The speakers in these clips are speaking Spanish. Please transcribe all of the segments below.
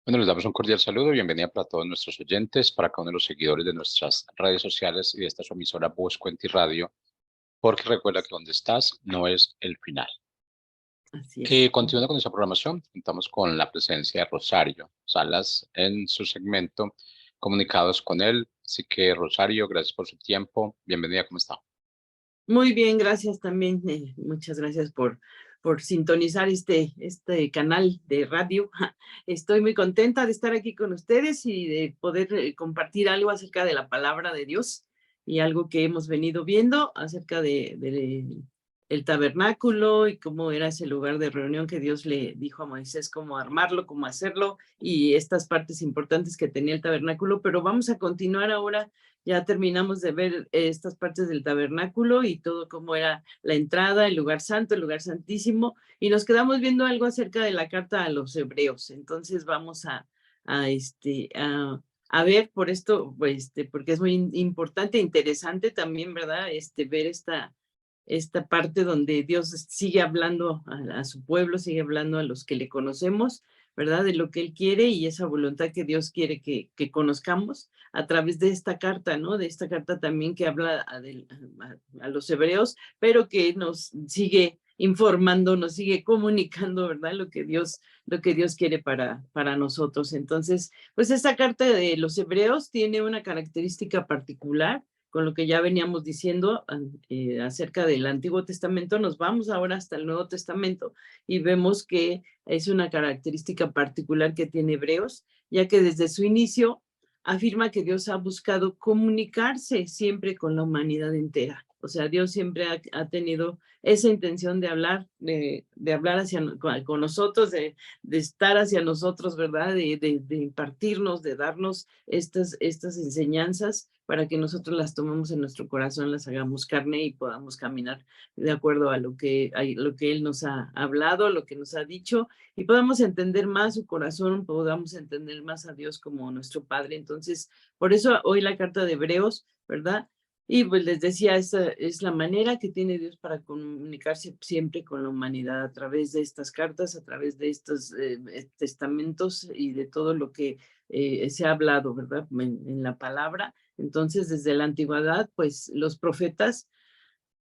Bueno, les damos un cordial saludo, bienvenida para todos nuestros oyentes, para cada uno de los seguidores de nuestras redes sociales y de esta su emisora Voz Cuenti Radio, porque recuerda que donde estás no es el final. Así es. Que continuando con nuestra programación, contamos con la presencia de Rosario Salas en su segmento Comunicados con él. Así que Rosario, gracias por su tiempo. Bienvenida, ¿cómo está? Muy bien, gracias también. Muchas gracias por sintonizar este canal de radio. Estoy muy contenta de estar aquí con ustedes y de poder compartir algo acerca de la palabra de Dios y algo que hemos venido viendo acerca de el tabernáculo y cómo era ese lugar de reunión que Dios le dijo a Moisés cómo armarlo, cómo hacerlo y estas partes importantes que tenía el tabernáculo. Pero vamos a continuar ahora. Ya terminamos de ver estas partes del tabernáculo y todo cómo era la entrada, el lugar santo, el lugar santísimo, y nos quedamos viendo algo acerca de la carta a los hebreos. Entonces vamos a ver por esto, pues, porque es muy importante e interesante también, ¿verdad? Ver esta parte donde Dios sigue hablando a su pueblo, sigue hablando a los que le conocemos, ¿verdad? De lo que Él quiere y esa voluntad que Dios quiere que conozcamos a través de esta carta, ¿no? De esta carta también que habla a los hebreos, pero que nos sigue informando, nos sigue comunicando, ¿verdad? Lo que Dios quiere para nosotros. Entonces, pues esta carta de los hebreos tiene una característica particular con lo que ya veníamos diciendo acerca del Antiguo Testamento. Nos vamos ahora hasta el Nuevo Testamento y vemos que es una característica particular que tiene Hebreos, ya que desde su inicio afirma que Dios ha buscado comunicarse siempre con la humanidad entera. O sea, Dios siempre ha tenido esa intención de hablar, de hablar con nosotros, de estar hacia nosotros, ¿verdad? De impartirnos, de darnos estas enseñanzas para que nosotros las tomemos en nuestro corazón, las hagamos carne y podamos caminar de acuerdo a lo que Él nos ha hablado, lo que nos ha dicho, y podamos entender más su corazón, podamos entender más a Dios como nuestro Padre. Entonces, por eso hoy la carta de Hebreos, ¿verdad? Y pues les decía, esa es la manera que tiene Dios para comunicarse siempre con la humanidad a través de estas cartas, a través de estos testamentos y de todo lo que se ha hablado, ¿verdad? En la palabra. Entonces, desde la antigüedad, pues los profetas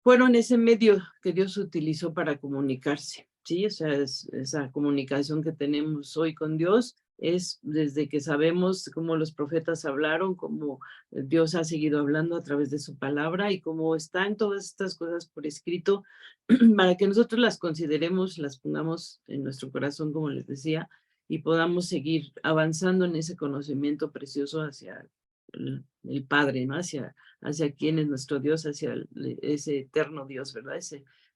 fueron ese medio que Dios utilizó para comunicarse, ¿sí? O sea, esa comunicación que tenemos hoy con Dios es desde que sabemos cómo los profetas hablaron, cómo Dios ha seguido hablando a través de su palabra y cómo están todas estas cosas por escrito para que nosotros las consideremos, las pongamos en nuestro corazón, como les decía, y podamos seguir avanzando en ese conocimiento precioso hacia el Padre, ¿no? Hacia quién es nuestro Dios, hacia ese eterno Dios, ¿verdad?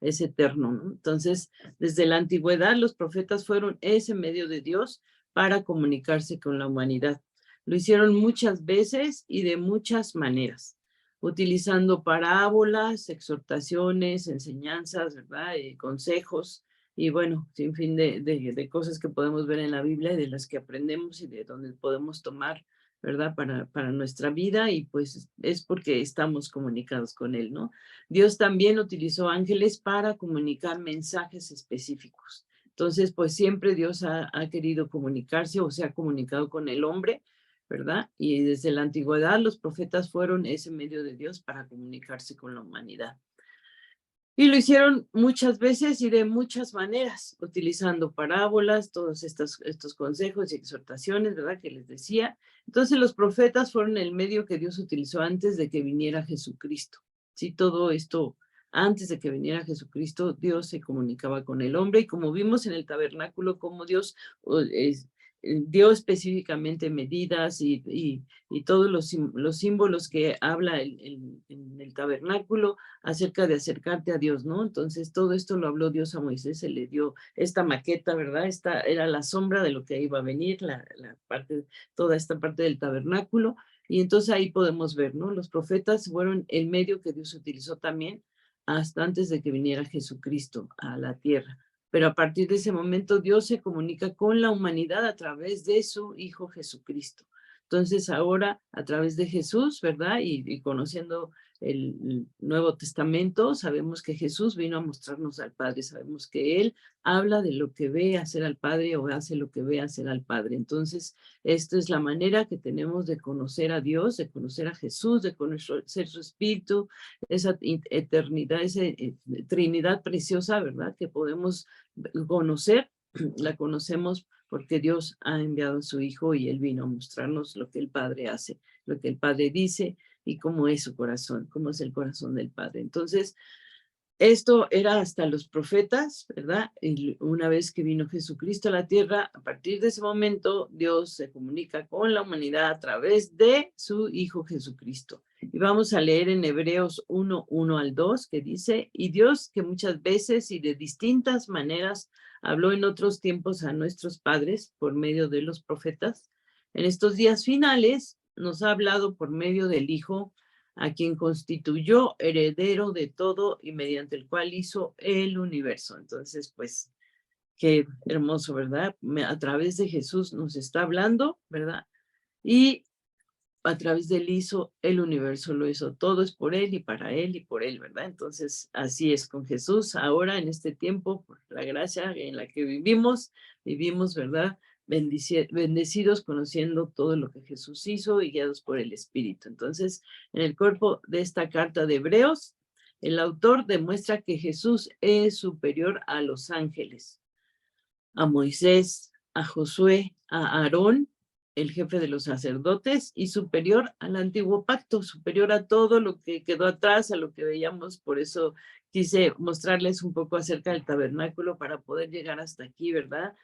Ese eterno, ¿no? Entonces, desde la antigüedad, los profetas fueron ese medio de Dios para comunicarse con la humanidad. Lo hicieron muchas veces y de muchas maneras, utilizando parábolas, exhortaciones, enseñanzas, ¿verdad? Consejos, y bueno, sin fin de cosas que podemos ver en la Biblia y de las que aprendemos y de donde podemos tomar, ¿verdad? Para nuestra vida, y pues es porque estamos comunicados con Él, ¿no? Dios también utilizó ángeles para comunicar mensajes específicos. Entonces, pues siempre Dios ha querido comunicarse o se ha comunicado con el hombre, ¿verdad? Y desde la antigüedad los profetas fueron ese medio de Dios para comunicarse con la humanidad. Y lo hicieron muchas veces y de muchas maneras, utilizando parábolas, todos estos consejos y exhortaciones, ¿verdad? Que les decía. Entonces los profetas fueron el medio que Dios utilizó antes de que viniera Jesucristo. Sí, todo esto, antes de que viniera Jesucristo, Dios se comunicaba con el hombre, y como vimos en el tabernáculo, como Dios dio específicamente medidas y todos los símbolos que habla en el tabernáculo acerca de acercarte a Dios, ¿no? Entonces, todo esto lo habló Dios a Moisés, se le dio esta maqueta, ¿verdad? Esta era la sombra de lo que iba a venir, toda esta parte del tabernáculo, y entonces ahí podemos ver, ¿no? Los profetas fueron el medio que Dios utilizó también hasta antes de que viniera Jesucristo a la tierra. Pero a partir de ese momento Dios se comunica con la humanidad a través de su Hijo Jesucristo. Entonces ahora, a través de Jesús, ¿verdad? Y conociendo el Nuevo Testamento, sabemos que Jesús vino a mostrarnos al Padre, sabemos que Él habla de lo que ve hacer al Padre o hace lo que ve hacer al Padre. Entonces, esta es la manera que tenemos de conocer a Dios, de conocer a Jesús, de conocer su Espíritu, esa eternidad, esa Trinidad preciosa, ¿verdad? Que podemos conocer, la conocemos porque Dios ha enviado a su Hijo y Él vino a mostrarnos lo que el Padre hace, lo que el Padre dice y cómo es su corazón, cómo es el corazón del Padre. Entonces, esto era hasta los profetas, ¿verdad? Y una vez que vino Jesucristo a la tierra, a partir de ese momento, Dios se comunica con la humanidad a través de su Hijo Jesucristo. Y vamos a leer en Hebreos 1:1 al 2, que dice, y Dios que muchas veces y de distintas maneras habló en otros tiempos a nuestros padres por medio de los profetas, en estos días finales nos ha hablado por medio del Hijo, a quien constituyó heredero de todo y mediante el cual hizo el universo. Entonces, pues, qué hermoso, ¿verdad? A través de Jesús nos está hablando, ¿verdad? Y a través de él hizo el universo, lo hizo todo, es por él y para él y por él, ¿verdad? Entonces, así es con Jesús ahora en este tiempo, por la gracia en la que vivimos, ¿verdad? Bendecidos conociendo todo lo que Jesús hizo y guiados por el Espíritu. Entonces, en el cuerpo de esta carta de Hebreos, el autor demuestra que Jesús es superior a los ángeles, a Moisés, a Josué, a Aarón, el jefe de los sacerdotes, y superior al antiguo pacto, superior a todo lo que quedó atrás, a lo que veíamos. Por eso quise mostrarles un poco acerca del tabernáculo para poder llegar hasta aquí, ¿verdad?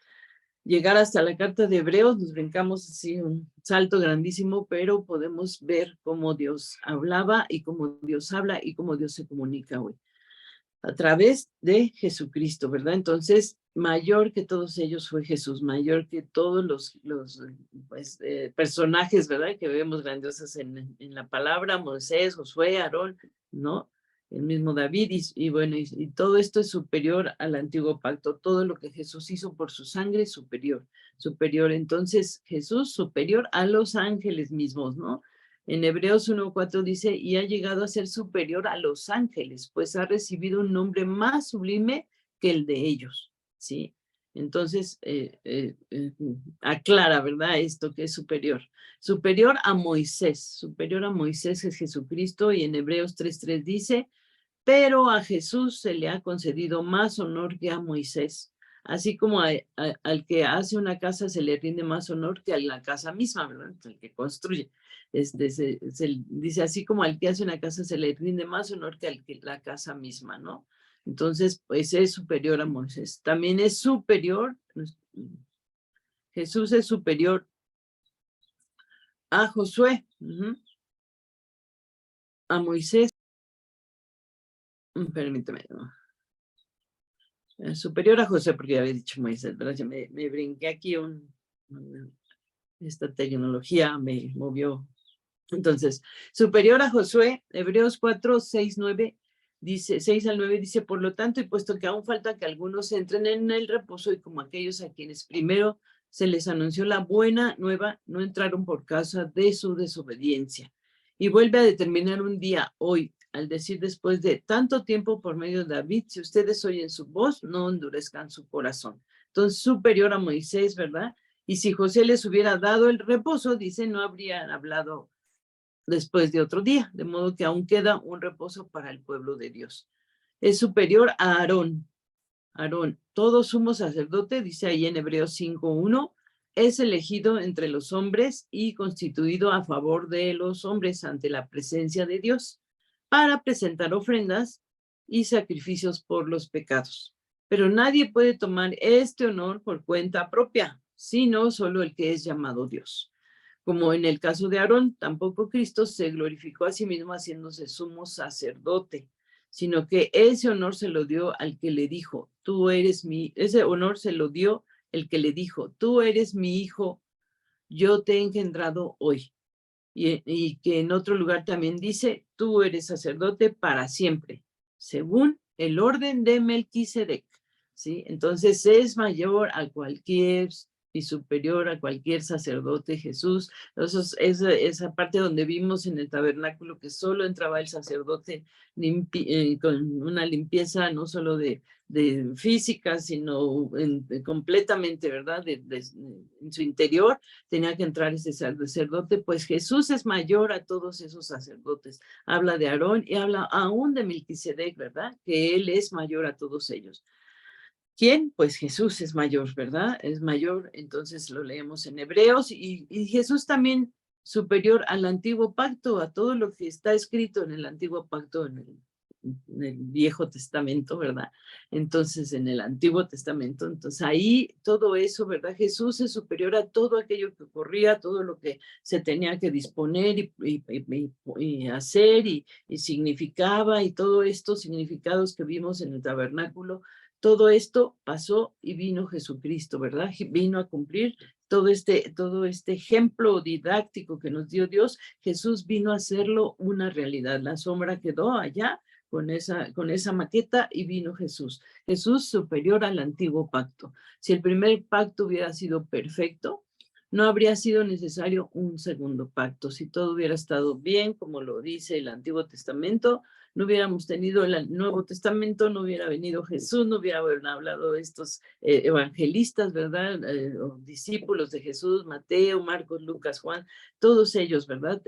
Llegar hasta la carta de Hebreos, nos brincamos así un salto grandísimo, pero podemos ver cómo Dios hablaba y cómo Dios habla y cómo Dios se comunica hoy a través de Jesucristo, ¿verdad? Entonces, mayor que todos ellos fue Jesús, mayor que todos los pues, personajes, ¿verdad? Que vemos grandiosos en la palabra, Moisés, Josué, Aarón, ¿no? El mismo David, y bueno, y todo esto es superior al antiguo pacto, todo lo que Jesús hizo por su sangre es superior, superior. Entonces, Jesús superior a los ángeles mismos, ¿no? En Hebreos 1:4 dice, y ha llegado a ser superior a los ángeles, pues ha recibido un nombre más sublime que el de ellos, ¿sí? Entonces, aclara, ¿verdad? Esto que es superior. Superior a Moisés es Jesucristo, y en Hebreos 3:3 dice, pero a Jesús se le ha concedido más honor que a Moisés. Así como al que hace una casa se le rinde más honor que a la casa misma, ¿verdad? El que construye. Se dice así como al que hace una casa se le rinde más honor que al que la casa misma, ¿no? Entonces, pues es superior a Moisés. También es superior, Jesús es superior a Josué, a Moisés. Permíteme, ¿no? Superior a José, porque ya había dicho Moisés, ¿verdad? Ya me brinqué aquí esta tecnología me movió. Entonces, superior a Josué, Hebreos 4:6-9 dice, 6 al 9 dice, por lo tanto, y puesto que aún falta que algunos entren en el reposo, y como aquellos a quienes primero se les anunció la buena nueva, no entraron por causa de su desobediencia. Y vuelve a determinar un día, hoy, al decir después de tanto tiempo por medio de David, si ustedes oyen su voz, no endurezcan su corazón. Entonces, superior a Moisés, ¿verdad? Y si José les hubiera dado el reposo, dice, no habrían hablado después de otro día, de modo que aún queda un reposo para el pueblo de Dios. Es superior a Aarón. Aarón, todo sumo sacerdote, dice ahí en Hebreos 5:1, es elegido entre los hombres y constituido a favor de los hombres ante la presencia de Dios para presentar ofrendas y sacrificios por los pecados. Pero nadie puede tomar este honor por cuenta propia, sino solo el que es llamado Dios. Como en el caso de Aarón, tampoco Cristo se glorificó a sí mismo haciéndose sumo sacerdote, sino que ese honor se lo dio al que le dijo, ese honor se lo dio el que le dijo, tú eres mi hijo, yo te he engendrado hoy. Y que en otro lugar también dice, tú eres sacerdote para siempre, según el orden de Melquisedec, ¿sí? Entonces es mayor a cualquier y superior a cualquier sacerdote, Jesús. Entonces, esa parte donde vimos en el tabernáculo que solo entraba el sacerdote con una limpieza no solo de física, sino completamente, ¿verdad? En su interior tenía que entrar ese sacerdote, pues Jesús es mayor a todos esos sacerdotes. Habla de Aarón y habla aún de Melquisedec, ¿verdad? Que él es mayor a todos ellos. ¿Quién? Pues Jesús es mayor, ¿verdad? Es mayor, entonces lo leemos en Hebreos y Jesús también superior al antiguo pacto, a todo lo que está escrito en el antiguo pacto, en el Viejo Testamento, ¿verdad? Entonces, en el Antiguo Testamento, entonces ahí todo eso, ¿verdad? Jesús es superior a todo aquello que ocurría, todo lo que se tenía que disponer y hacer y significaba y todos estos significados que vimos en el tabernáculo. Todo esto pasó y vino Jesucristo, ¿verdad? Vino a cumplir todo este ejemplo didáctico que nos dio Dios. Jesús vino a hacerlo una realidad. La sombra quedó allá con esa maqueta y vino Jesús. Jesús superior al antiguo pacto. Si el primer pacto hubiera sido perfecto, no habría sido necesario un segundo pacto. Si todo hubiera estado bien, como lo dice el Antiguo Testamento, no hubiéramos tenido el Nuevo Testamento, no hubiera venido Jesús, no hubieran hablado estos evangelistas, ¿verdad? O discípulos de Jesús, Mateo, Marcos, Lucas, Juan, todos ellos, ¿verdad?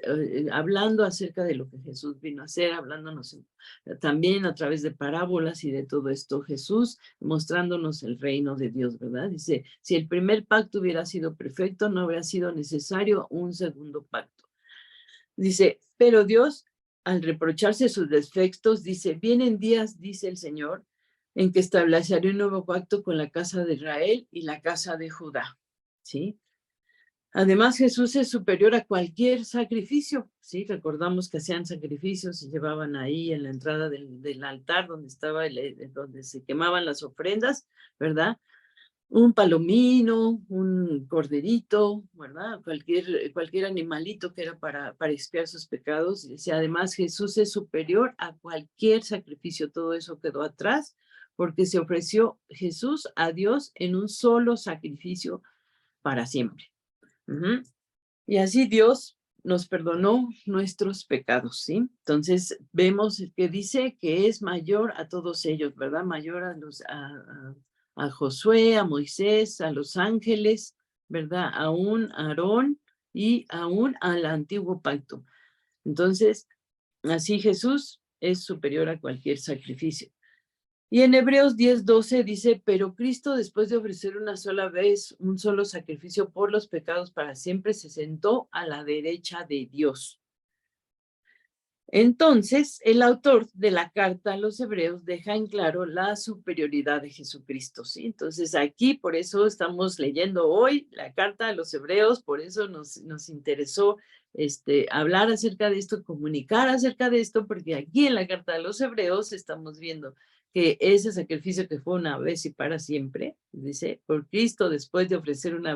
Hablando acerca de lo que Jesús vino a hacer, hablándonos también a través de parábolas y de todo esto, Jesús mostrándonos el reino de Dios, ¿verdad? Dice, si el primer pacto hubiera sido perfecto, no habría sido necesario un segundo pacto. Dice, pero Dios, al reprocharse sus defectos, dice, vienen días, dice el Señor, en que estableceré un nuevo pacto con la casa de Israel y la casa de Judá, ¿sí? Además, Jesús es superior a cualquier sacrificio, ¿sí? Recordamos que hacían sacrificios y llevaban ahí en la entrada del altar donde donde se quemaban las ofrendas, ¿verdad? Un palomino, un corderito, ¿verdad? Cualquier animalito que era para expiar sus pecados. Y además Jesús es superior a cualquier sacrificio. Todo eso quedó atrás porque se ofreció Jesús a Dios en un solo sacrificio para siempre. Y así Dios nos perdonó nuestros pecados, ¿sí? Entonces vemos que dice que es mayor a todos ellos, ¿verdad? Mayor a Josué, a Moisés, a los ángeles, ¿verdad? Aún a Aarón y aún al antiguo pacto. Entonces, así Jesús es superior a cualquier sacrificio. Y en Hebreos 10:12 dice, pero Cristo, después de ofrecer una sola vez un solo sacrificio por los pecados para siempre, se sentó a la derecha de Dios. Entonces, el autor de la carta a los Hebreos deja en claro la superioridad de Jesucristo, ¿sí? Entonces, aquí por eso estamos leyendo hoy la carta a los Hebreos, por eso nos interesó hablar acerca de esto, comunicar acerca de esto, porque aquí en la carta a los Hebreos estamos viendo que ese sacrificio que fue una vez y para siempre, dice, por Cristo, después de ofrecer una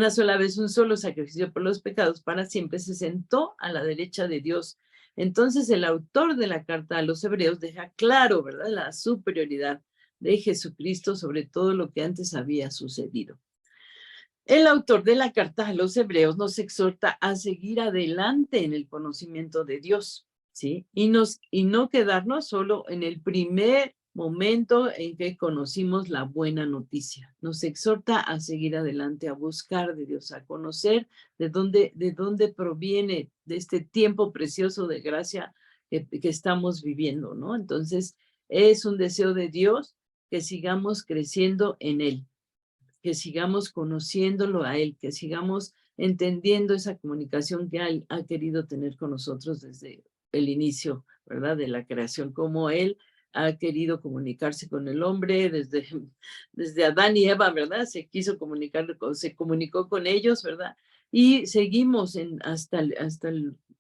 sola vez un solo sacrificio por los pecados para siempre, se sentó a la derecha de Dios. Entonces el autor de la carta a los Hebreos deja claro, ¿verdad?, la superioridad de Jesucristo sobre todo lo que antes había sucedido. El autor de la carta a los Hebreos nos exhorta a seguir adelante en el conocimiento de Dios, ¿sí? Y no quedarnos solo en el primer momento en que conocimos la buena noticia. Nos exhorta a seguir adelante, a buscar de Dios, a conocer de dónde proviene de este tiempo precioso de gracia que estamos viviendo, ¿no? Entonces, es un deseo de Dios que sigamos creciendo en Él, que sigamos conociéndolo a Él, que sigamos entendiendo esa comunicación que Él ha querido tener con nosotros desde el inicio, ¿verdad?, de la creación, como Él ha querido comunicarse con el hombre desde Adán y Eva, ¿verdad? Se comunicó con ellos, ¿verdad? Y seguimos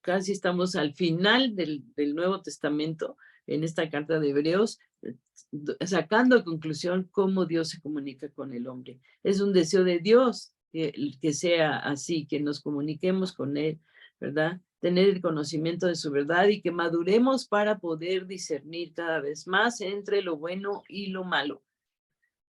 casi estamos al final del Nuevo Testamento, en esta carta de Hebreos, sacando a conclusión cómo Dios se comunica con el hombre. Es un deseo de Dios que sea así, que nos comuniquemos con Él, ¿verdad? Tener el conocimiento de su verdad y que maduremos para poder discernir cada vez más entre lo bueno y lo malo.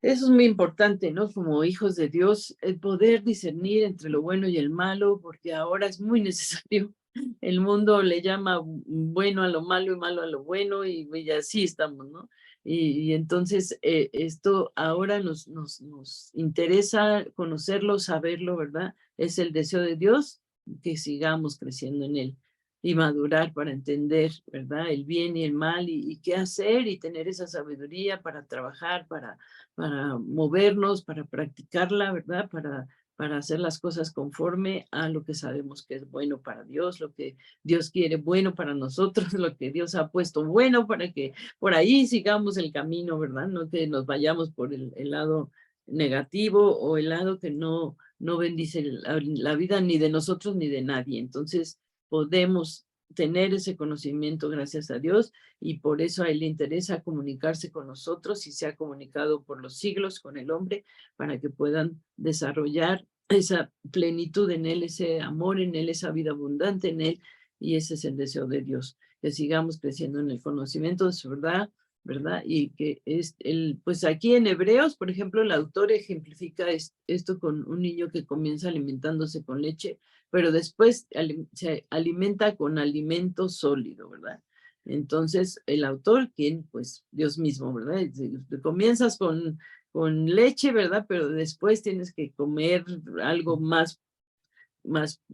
Eso es muy importante, ¿no? Como hijos de Dios, el poder discernir entre lo bueno y el malo, porque ahora es muy necesario. El mundo le llama bueno a lo malo y malo a lo bueno, y así estamos, ¿no? Y entonces esto ahora nos interesa conocerlo, saberlo, ¿verdad? Es el deseo de Dios que sigamos creciendo en él y madurar para entender, ¿verdad? El bien y el mal y qué hacer y tener esa sabiduría para trabajar, para movernos, para practicarla, ¿verdad? Para hacer las cosas conforme a lo que sabemos que es bueno para Dios, lo que Dios quiere bueno para nosotros, lo que Dios ha puesto bueno para que por ahí sigamos el camino, ¿verdad? No que nos vayamos por el lado negativo o el lado que no bendice la vida ni de nosotros ni de nadie. Entonces podemos tener ese conocimiento gracias a Dios y por eso a él le interesa comunicarse con nosotros y se ha comunicado por los siglos con el hombre para que puedan desarrollar esa plenitud en él, ese amor en él, esa vida abundante en él, y ese es el deseo de Dios, que sigamos creciendo en el conocimiento de su verdad, ¿verdad? Y que pues aquí en Hebreos, por ejemplo, el autor ejemplifica esto con un niño que comienza alimentándose con leche, pero después se alimenta con alimento sólido, ¿verdad? Entonces, el autor, quien, pues, Dios mismo, ¿verdad? Comienzas con leche, ¿verdad? Pero después tienes que comer algo más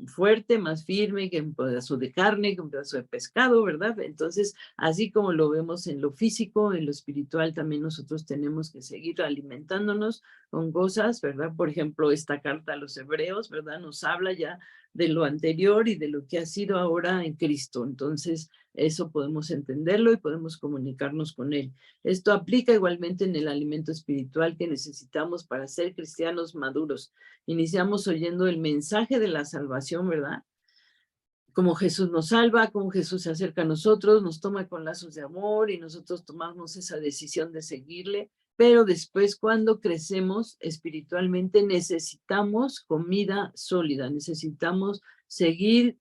fuerte, más firme, que un pedazo de carne, que un pedazo de pescado, ¿verdad? Entonces, así como lo vemos en lo físico, en lo espiritual, también nosotros tenemos que seguir alimentándonos con cosas, ¿verdad? Por ejemplo, esta carta a los hebreos, ¿verdad? Nos habla ya de lo anterior y de lo que ha sido ahora en Cristo. Entonces, eso podemos entenderlo y podemos comunicarnos con él. Esto aplica igualmente en el alimento espiritual que necesitamos para ser cristianos maduros. Iniciamos oyendo el mensaje de la salvación, ¿verdad? Como Jesús nos salva, como Jesús se acerca a nosotros, nos toma con lazos de amor y nosotros tomamos esa decisión de seguirle. Pero después, cuando crecemos espiritualmente, necesitamos comida sólida, necesitamos seguir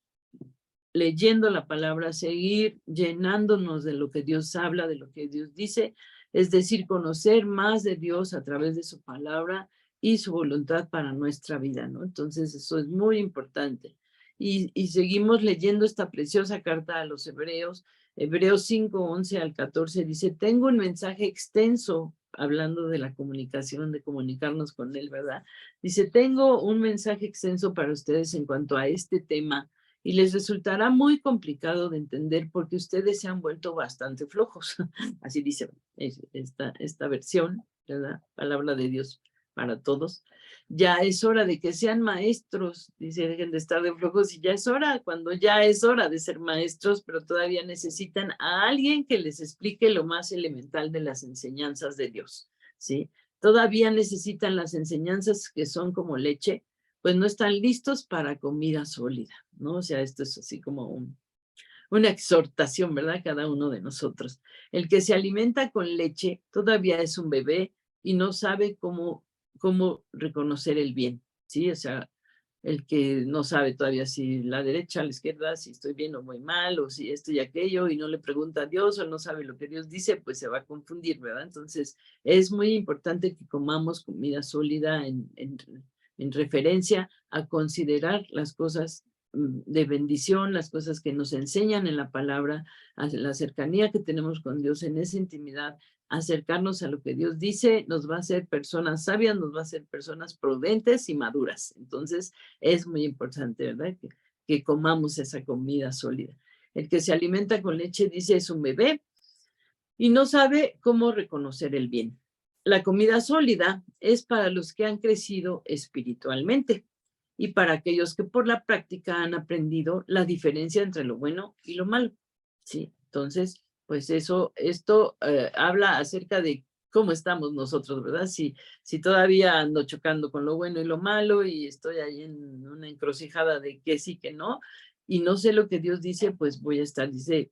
leyendo la palabra, seguir llenándonos de lo que Dios habla, de lo que Dios dice, es decir, conocer más de Dios a través de su palabra y su voluntad para nuestra vida, ¿no? Entonces, eso es muy importante. Y seguimos leyendo esta preciosa carta a los Hebreos, Hebreos 5, 11 al 14, dice, tengo un mensaje extenso, hablando de la comunicación, de comunicarnos con él, ¿verdad? Dice, tengo un mensaje extenso para ustedes en cuanto a este tema, y les resultará muy complicado de entender porque ustedes se han vuelto bastante flojos. Así dice esta versión, ¿verdad? Palabra de Dios para todos. Ya es hora de que sean maestros, dice, dejen de estar de flojos y ya es hora, cuando ya es hora de ser maestros, pero todavía necesitan a alguien que les explique lo más elemental de las enseñanzas de Dios, ¿sí? Todavía necesitan las enseñanzas que son como leche, pues no están listos para comida sólida, ¿no? O sea, esto es así como una exhortación, ¿verdad? Cada uno de nosotros. El que se alimenta con leche todavía es un bebé y no sabe cómo reconocer el bien, ¿sí? O sea, el que no sabe todavía si la derecha, la izquierda, si estoy bien o muy mal, o si esto y aquello, y no le pregunta a Dios o no sabe lo que Dios dice, pues se va a confundir, ¿verdad? Entonces, es muy importante que comamos comida sólida en referencia a considerar las cosas de bendición, las cosas que nos enseñan en la palabra, a la cercanía que tenemos con Dios en esa intimidad, acercarnos a lo que Dios dice, nos va a hacer personas sabias, nos va a hacer personas prudentes y maduras. Entonces, es muy importante, ¿verdad? Que comamos esa comida sólida. El que se alimenta con leche, dice, es un bebé y no sabe cómo reconocer el bien. La comida sólida es para los que han crecido espiritualmente y para aquellos que por la práctica han aprendido la diferencia entre lo bueno y lo malo. Sí, entonces, pues esto habla acerca de cómo estamos nosotros, ¿verdad? Si todavía ando chocando con lo bueno y lo malo y estoy ahí en una encrucijada de que sí, que no, y no sé lo que Dios dice, pues voy a estar, dice,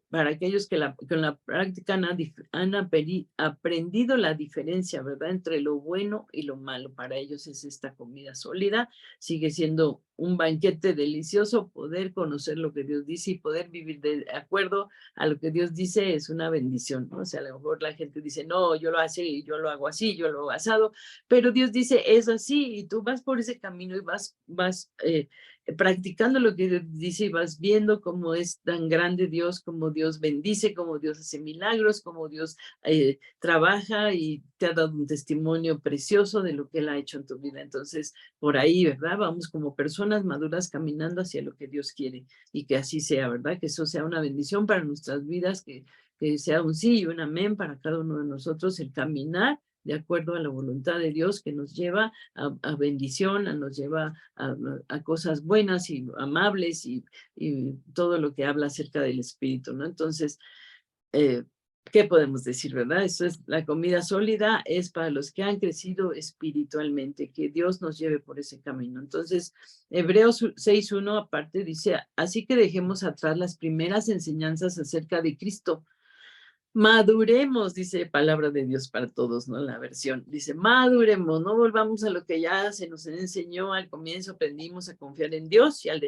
para aquellos que con la práctica han aprendido la diferencia, ¿verdad?, entre lo bueno y lo malo. Para ellos es esta comida sólida. Sigue siendo un banquete delicioso. Poder conocer lo que Dios dice y poder vivir de acuerdo a lo que Dios dice es una bendición, ¿no? O sea, a lo mejor la gente dice, no, yo lo hago así, yo lo hago asado, pero Dios dice, es así, y tú vas por ese camino y vas practicando lo que Dios dice y vas viendo cómo es tan grande Dios, cómo Dios bendice, cómo Dios hace milagros, cómo Dios trabaja y te ha dado un testimonio precioso de lo que Él ha hecho en tu vida. Entonces, por ahí, ¿verdad? Vamos como personas maduras caminando hacia lo que Dios quiere y que así sea, ¿verdad? Que eso sea una bendición para nuestras vidas, que sea un sí y un amén para cada uno de nosotros, el caminar de acuerdo a la voluntad de Dios que nos lleva a bendición, nos lleva a cosas buenas y amables y todo lo que habla acerca del Espíritu, ¿no? Entonces, ¿qué podemos decir, verdad? Eso es la comida sólida, es para los que han crecido espiritualmente, que Dios nos lleve por ese camino. Entonces, Hebreos 6:1 aparte dice, así que dejemos atrás las primeras enseñanzas acerca de Cristo. Maduremos, dice palabra de Dios para todos, ¿no? La versión dice, maduremos, no volvamos a lo que ya se nos enseñó al comienzo, aprendimos a confiar en Dios y a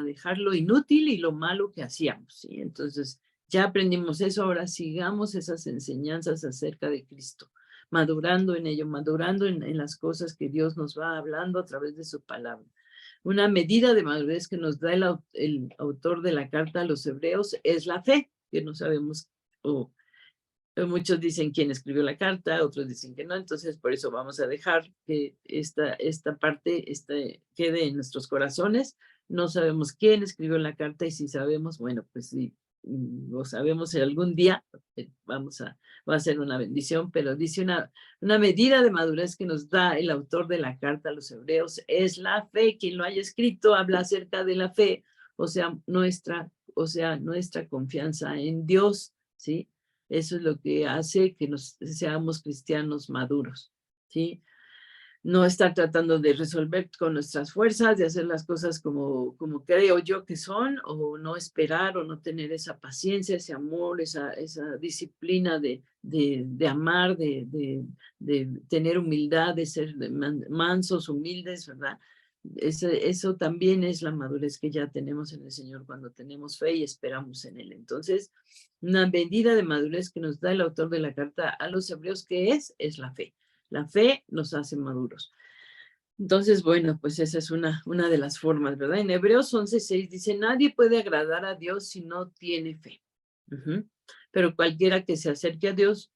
dejar lo inútil y lo malo que hacíamos, ¿sí? Entonces, ya aprendimos eso, ahora sigamos esas enseñanzas acerca de Cristo, madurando en ello, madurando en las cosas que Dios nos va hablando a través de su palabra. Una medida de madurez que nos da el autor de la carta a los hebreos es la fe, que no sabemos o muchos dicen quién escribió la carta, otros dicen que no, entonces por eso vamos a dejar que esta parte quede en nuestros corazones. No sabemos quién escribió la carta y si sabemos, bueno, pues sí, lo sabemos algún día, va a ser una bendición, pero dice una medida de madurez que nos da el autor de la carta a los hebreos es la fe. Quien lo haya escrito habla acerca de la fe, o sea, nuestra confianza en Dios, ¿sí? Eso es lo que hace que seamos cristianos maduros, ¿sí? No estar tratando de resolver con nuestras fuerzas, de hacer las cosas como creo yo que son, o no esperar, o no tener esa paciencia, ese amor, esa disciplina de amar, de tener humildad, de ser mansos, humildes, ¿verdad? Eso también es la madurez que ya tenemos en el Señor cuando tenemos fe y esperamos en Él. Entonces, una medida de madurez que nos da el autor de la carta a los hebreos, ¿qué es? Es la fe. La fe nos hace maduros. Entonces, bueno, pues esa es una de las formas, ¿verdad? En Hebreos 11:6 dice, nadie puede agradar a Dios si no tiene fe. Pero cualquiera que se acerque a Dios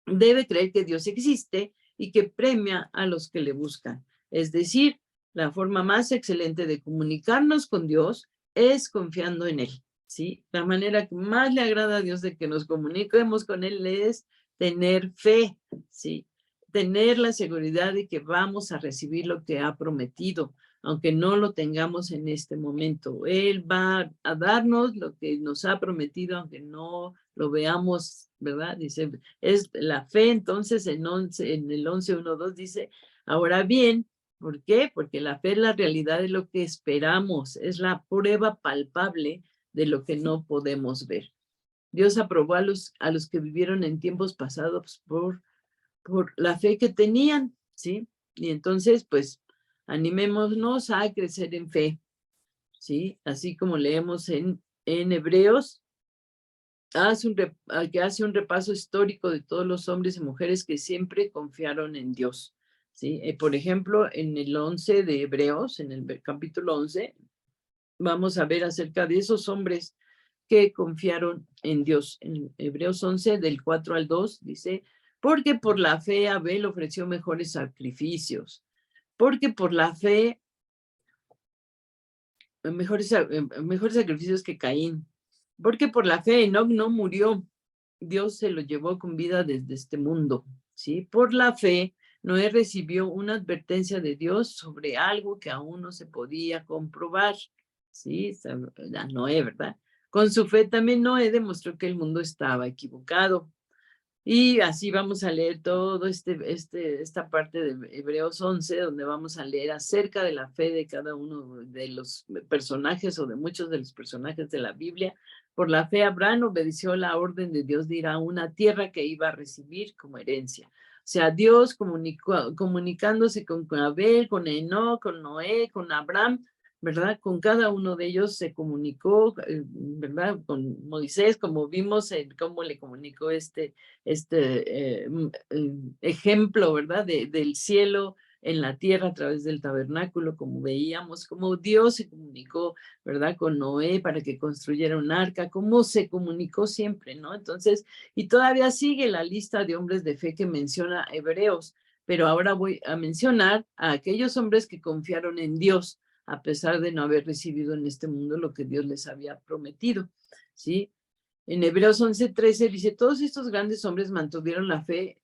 debe creer que Dios existe y que premia a los que le buscan. Es decir, la forma más excelente de comunicarnos con Dios es confiando en Él, ¿sí? La manera que más le agrada a Dios de que nos comuniquemos con Él es tener fe, ¿sí? Tener la seguridad de que vamos a recibir lo que ha prometido, aunque no lo tengamos en este momento. Él va a darnos lo que nos ha prometido, aunque no lo veamos, ¿verdad? Dice, es la fe, entonces en el 11:1-2 dice, ahora bien, ¿por qué? Porque la fe es la realidad de lo que esperamos, es la prueba palpable de lo que no podemos ver. Dios aprobó a los que vivieron en tiempos pasados por la fe que tenían, ¿sí? Y entonces, pues, animémonos a crecer en fe, ¿sí? Así como leemos en Hebreos, que hace un repaso histórico de todos los hombres y mujeres que siempre confiaron en Dios, ¿sí? Por ejemplo, en el 11 de Hebreos, en el capítulo 11, vamos a ver acerca de esos hombres que confiaron en Dios. En Hebreos 11, del 4 al 2, dice, porque por la fe Abel ofreció mejores sacrificios, porque por la fe, mejores sacrificios que Caín, porque por la fe Enoc no murió, Dios se lo llevó con vida desde este mundo, ¿sí? Por la fe, Noé recibió una advertencia de Dios sobre algo que aún no se podía comprobar, ¿sí? Noé, ¿verdad? Con su fe también Noé demostró que el mundo estaba equivocado. Y así vamos a leer todo esta parte de Hebreos 11, donde vamos a leer acerca de la fe de cada uno de los personajes o de muchos de los personajes de la Biblia. Por la fe, Abraham obedeció la orden de Dios de ir a una tierra que iba a recibir como herencia. O sea, Dios comunicándose con Abel, con Enoc, con Noé, con Abraham, ¿verdad? Con cada uno de ellos se comunicó, ¿verdad? Con Moisés, como vimos cómo le comunicó ejemplo, ¿verdad? Del cielo en la tierra a través del tabernáculo, como veíamos, cómo Dios se comunicó, ¿verdad? Con Noé para que construyera un arca, cómo se comunicó siempre, ¿no? Entonces, y todavía sigue la lista de hombres de fe que menciona Hebreos, pero ahora voy a mencionar a aquellos hombres que confiaron en Dios, a pesar de no haber recibido en este mundo lo que Dios les había prometido, ¿sí? En Hebreos 11:13 dice, todos estos grandes hombres mantuvieron la fe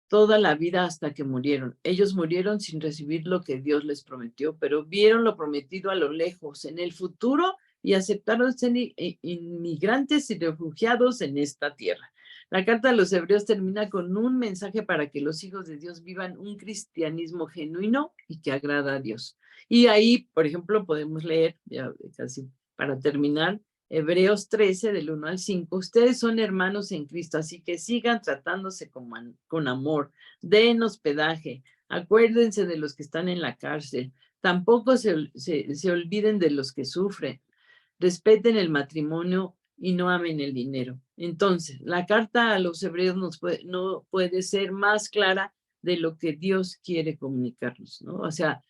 toda la vida hasta que murieron. Ellos murieron sin recibir lo que Dios les prometió, pero vieron lo prometido a lo lejos, en el futuro, y aceptaron ser inmigrantes y refugiados en esta tierra. La carta a los hebreos termina con un mensaje para que los hijos de Dios vivan un cristianismo genuino y que agrada a Dios. Y ahí, por ejemplo, podemos leer, ya casi para terminar, Hebreos 13, del 1 al 5, ustedes son hermanos en Cristo, así que sigan tratándose con amor, den hospedaje, acuérdense de los que están en la cárcel, tampoco se olviden de los que sufren, respeten el matrimonio y no amen el dinero. Entonces, la carta a los hebreos no puede ser más clara de lo que Dios quiere comunicarnos, ¿no? O sea,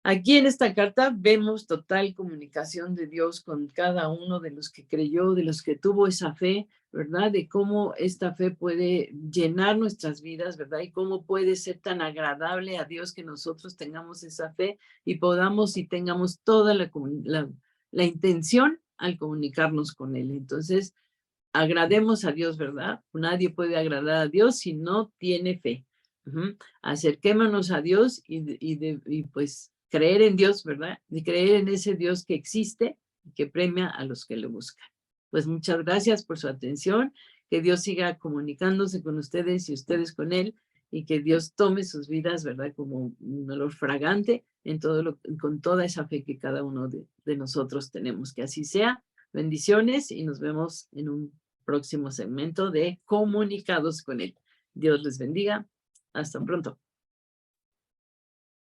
aquí en esta carta vemos total comunicación de Dios con cada uno de los que creyó, de los que tuvo esa fe, ¿verdad? De cómo esta fe puede llenar nuestras vidas, ¿verdad? Y cómo puede ser tan agradable a Dios que nosotros tengamos esa fe y podamos y tengamos toda la intención al comunicarnos con Él. Entonces, agrademos a Dios, ¿verdad? Nadie puede agradar a Dios si no tiene fe. Acerquémonos a Dios y pues creer en Dios, ¿verdad? Y creer en ese Dios que existe y que premia a los que le buscan. Pues muchas gracias por su atención, que Dios siga comunicándose con ustedes y ustedes con Él, y que Dios tome sus vidas, ¿verdad? Como un olor fragante con toda esa fe que cada uno de nosotros tenemos. Que así sea. Bendiciones y nos vemos en un próximo segmento de Comunicados con Él. Dios les bendiga. Hasta pronto.